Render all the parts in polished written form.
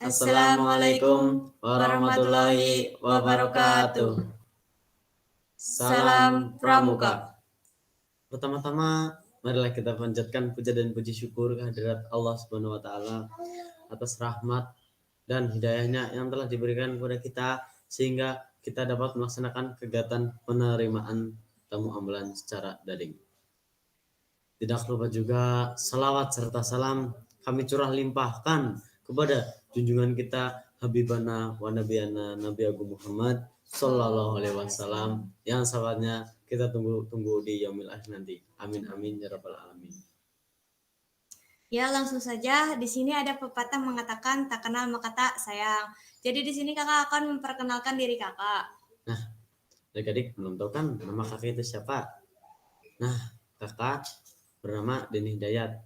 Assalamualaikum warahmatullahi wabarakatuh. Salam Pramuka. Pertama-tama, marilah kita panjatkan puja dan puji syukur kehadirat Allah Subhanahu wa taala atas rahmat dan hidayahnya yang telah diberikan kepada kita sehingga kita dapat melaksanakan kegiatan penerimaan tamu ambulan secara daring. Tidak lupa juga salawat serta salam kami curah limpahkan kepada junjungan kita Habibana wa Nabiyana Nabi Agung Muhammad Sallallahu Alaihi Wasallam yang sahabatnya kita tunggu di yaumil akhir nanti. Amin amin ya rabbal alamin. Ya, langsung saja. Di sini ada pepatah mengatakan tak kenal maka tak sayang. Jadi di sini kakak akan memperkenalkan diri kakak. Nah, adik-adik belum tahu kan nama kakak itu siapa? Nah, kakak bernama Deni Hidayat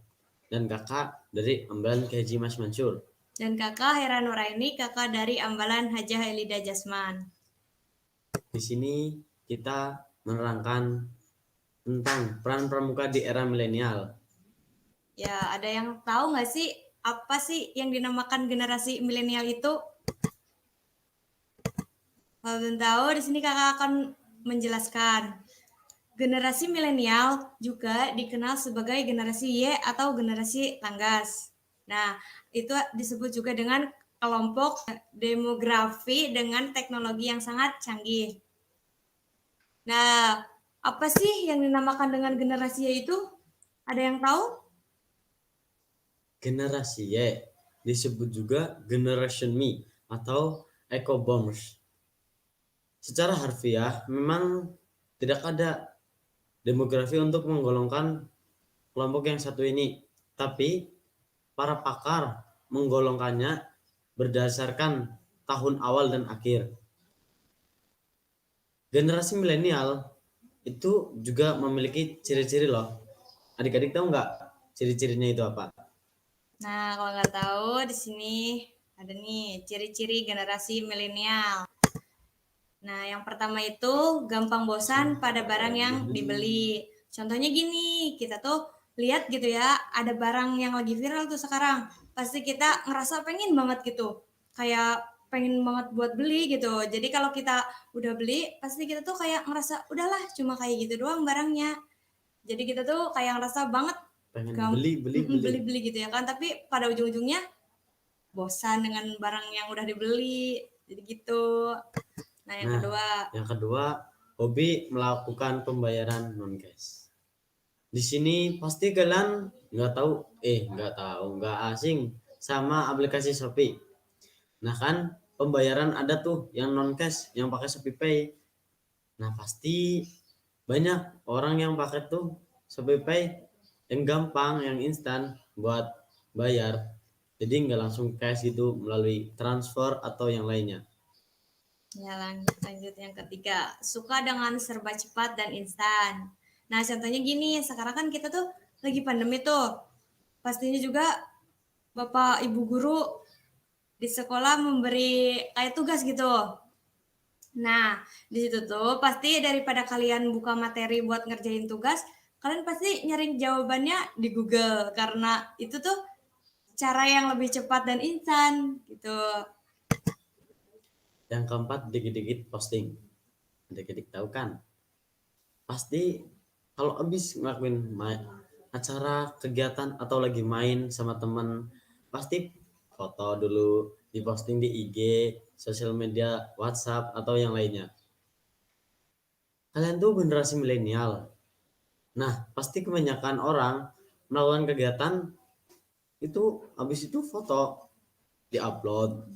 dan kakak dari Ambalan Haji Mas Mansur. Dan kakak Hera Nuraini, kakak dari Ambalan Hajah Elida Jasman. Di sini kita menerangkan tentang peran pramuka di era milenial. Ya, ada yang tahu nggak sih apa sih yang dinamakan generasi milenial itu? Kalau belum tahu, di sini kakak akan menjelaskan. Generasi milenial juga dikenal sebagai generasi Y atau generasi tanggas. Nah, itu disebut juga dengan kelompok demografi dengan teknologi yang sangat canggih. Nah, apa sih yang dinamakan dengan generasi Y itu? Ada yang tahu? Generasi Y disebut juga Generation Me atau Eco Boomers. Secara harfiah memang tidak ada demografi untuk menggolongkan kelompok yang satu ini, tapi para pakar menggolongkannya berdasarkan tahun awal dan akhir. Generasi milenial itu juga memiliki ciri-ciri loh. Adik-adik tahu nggak ciri-cirinya itu apa? Nah, kalau nggak tahu di sini ada nih ciri-ciri generasi milenial. Nah, yang pertama itu gampang bosan pada barang yang dibeli. Contohnya gini, kita tuh lihat gitu ya, ada barang yang lagi viral tuh sekarang. Pasti kita ngerasa pengen banget gitu. Kayak pengen banget buat beli gitu. Jadi kalau kita udah beli, pasti kita tuh kayak ngerasa udahlah cuma kayak gitu doang barangnya. Jadi kita tuh kayak ngerasa banget Pengen beli. gitu ya kan. Tapi pada ujung-ujungnya bosan dengan barang yang udah dibeli. Jadi gitu. Nah, yang kedua, hobi melakukan pembayaran non cash. Di sini pasti kalian nggak asing sama aplikasi Shopee. Nah kan pembayaran ada tuh yang non cash, yang pakai Shopee Pay. Nah pasti banyak orang yang pakai tuh Shopee Pay yang gampang, yang instan buat bayar. Jadi nggak langsung cash gitu melalui transfer atau yang lainnya. Ya, lanjut yang ketiga, suka dengan serba cepat dan instan. Nah, contohnya gini, sekarang kan kita tuh lagi pandemi tuh. Pastinya juga Bapak Ibu guru di sekolah memberi kayak tugas gitu. Nah, di situ tuh pasti daripada kalian buka materi buat ngerjain tugas, kalian pasti nyari jawabannya di Google karena itu tuh cara yang lebih cepat dan instan gitu. Yang keempat, dikit-dikit posting. Dikit-dikit tahu kan? Pasti kalau habis ngelakuin acara kegiatan atau lagi main sama teman, pasti foto dulu diposting di IG, sosial media, WhatsApp atau yang lainnya. Kalian tuh generasi milenial. Nah, pasti kebanyakan orang melakukan kegiatan itu habis itu foto diupload.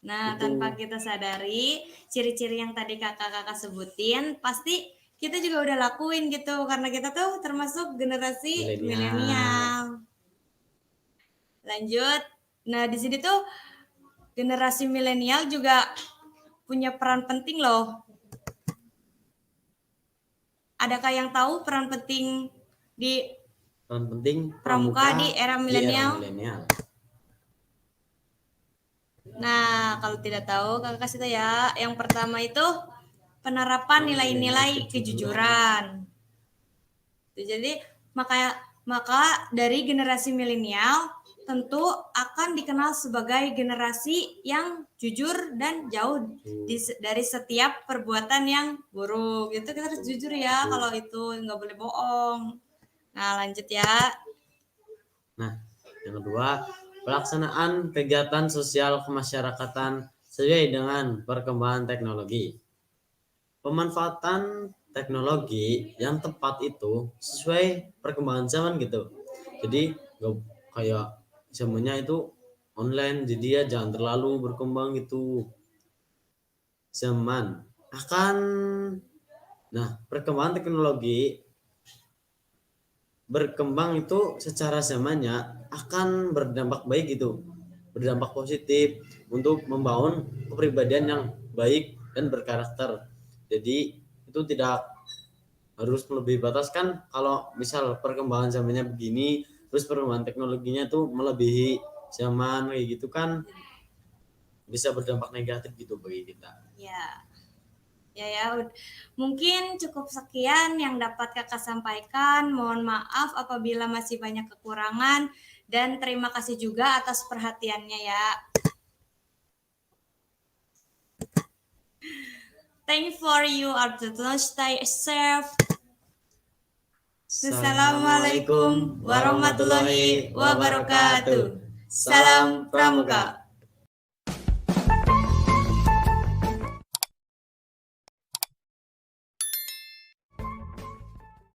Nah, tanpa kita sadari, ciri-ciri yang tadi kakak-kakak sebutin, pasti kita juga udah lakuin gitu, karena kita tuh termasuk generasi milenial. Lanjut, nah di sini tuh generasi milenial juga punya peran penting loh. Adakah yang tahu peran penting pramuka di era milenial? Nah, kalau tidak tahu, kakak kasih tahu ya. Yang pertama itu penerapan nilai-nilai kejujuran. Jadi maka dari generasi milenial tentu akan dikenal sebagai generasi yang jujur dan jauh dari setiap perbuatan yang buruk. Itu kita harus jujur ya, kalau itu nggak boleh bohong. Nah, lanjut ya. Nah, yang kedua, pelaksanaan kegiatan sosial kemasyarakatan sesuai dengan perkembangan teknologi. Pemanfaatan teknologi yang tepat itu sesuai perkembangan zaman gitu. Jadi nggak kayak zamannya itu online, jadi ya jangan terlalu berkembang gitu. Zaman akan, nah perkembangan teknologi berkembang itu secara zamannya akan berdampak baik gitu, berdampak positif untuk membangun kepribadian yang baik dan berkarakter. Jadi itu tidak harus melebihi batas kan, kalau misal perkembangan zamannya begini terus perkembangan teknologinya tuh melebihi zaman kayak gitu kan bisa berdampak negatif gitu bagi kita. Ya, mungkin cukup sekian yang dapat kakak sampaikan. Mohon maaf apabila masih banyak kekurangan, dan terima kasih juga atas perhatiannya ya. Thank you for you are to stay safe. Assalamualaikum warahmatullahi wabarakatuh. Salam Pramuka.